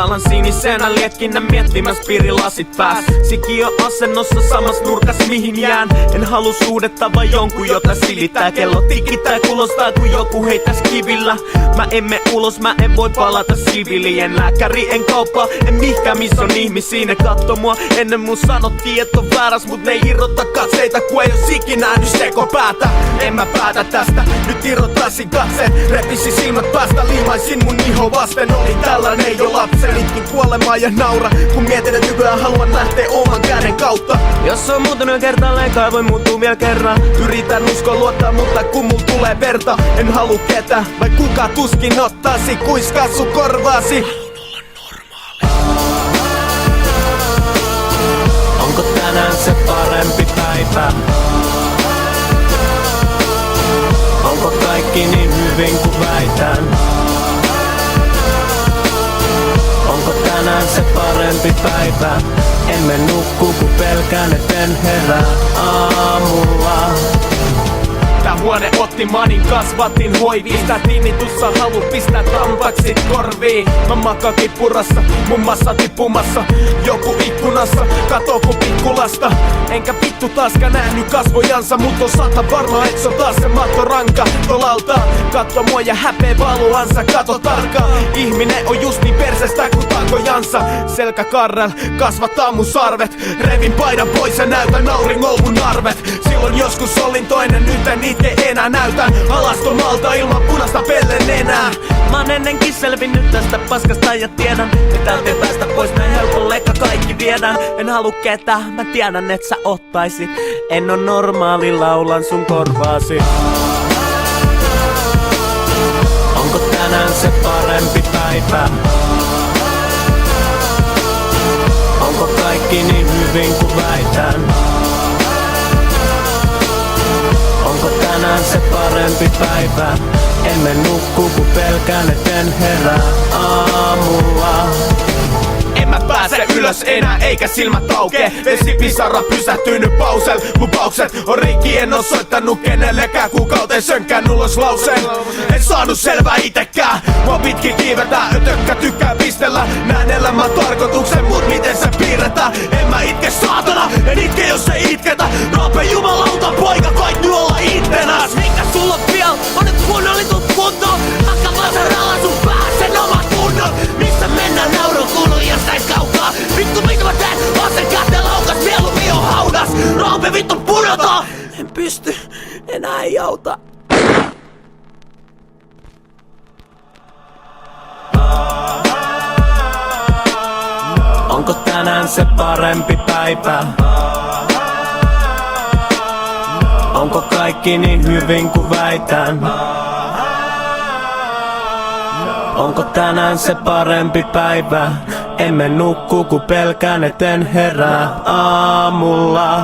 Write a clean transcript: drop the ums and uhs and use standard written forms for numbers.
Maalan sinisenä liekkinnä miettimäs piirilasit pääs. Siki on asennossa samas nurkas mihin jään. En halua suhdetta vaan jonkun jota silittää. Kello tikittää kuulostaa kun joku heitäs kivillä. Mä en mene ulos, mä en voi palata siviilien. Lääkäri en kauppaa, en mihkään missä on ihmisiä. Ne katto mua ennen mun sanottiin et on vääräs. Mut ne ei irrota katseita kun ei oo ikinä nähnyt sekopäätä. En mä päätä tästä, nyt irrottaisin katseet. Repisin silmät päästä, liimaisin mun iho vasten. Olin tällainen jo lapsen, itkin kuolemaa ja naura. Kun mietin et nykyään haluan lähteä oman käden kautta. Jos on muuttunut kertaalleen, kai voi muuttua vielä kerran. Yritän uskoa luottaa, mutta kun mul tulee verta. En halua ketä, vai kuka tuskin ottaisi. Kuiskaa sun korvaasi. Onko tänään se parempi päivä? Onko kaikki niin hyvin kuin väitän? Onko tänään se parempi päivä? Emme nukku kun pelkään et en herää aamulla. Tää huone otti manin, kasvatin hoiviin. Tää tinnitussa halu pistää tampaksit korviin. Mä makaan kippurassa, mummassa tippumassa. Joku ikkunassa, katoo kun pikkulasta. Enkä vittu taaskaan nähnyt kasvojansa. Mut on sata varma et se on taas se mattoranka tolalta. Katso mua ja häpee valuansa, kato tarkkaan. Ihminen on just niin persestä kuin takojansa. Selkäkarrel kasvattaa mun sarvet. Revin paidan pois ja näytän auringolla mun narvet. Silloin joskus olin toinen, nyt en itke enää näytän alastomalta ilman punasta pellen enää. Mä oon ennenkin selvinnyt tästä paskasta ja tiedän että täältä ei päästä pois näin helpolleikka kaikki viedään. En halua ketään, mä tiedän et sä ottaisit. En oo normaali, laulan sun korvaasi. Onko tänään se parempi päivä? Onko kaikki niin hyvin kuin väitän? Onko tänään se parempi päivä? Emme nukku kun pelkään et en herää aamulla. En mä pääse ylös enää eikä silmät aukee. Vesipisara pysähtynyt pausel. Lupaukset on rikki, en oo soittanut kenellekään kuukauteen sönkään ulos lauseen. En saanut selvää itekään. Mua pitkin kiivetään, ötökkä tykkää pistellä. Näen elämän tarkoituksen, mut miten se piirretään. En mä itke saatana, en itke jos ei itketä. Roope jumalauta poika, koit nyt olla ittenäs. Mikä sulla on vielä? On nyt kunnollitut kuntoon. Hakka vasaralla sun pääsen omat kunnot. Missä mennään naurun kuulun jostain kaukaa. Vittu mitä mä teen, vasen käteen laukas, mieluummin on haudas. Roope vittu pudota. En pysty, enää ei auta. Onko tänään se parempi päivä? Onko kaikki niin hyvin kuin väitän? Onko tänään se parempi päivä? Emme nukku kun pelkään et en herää aamulla.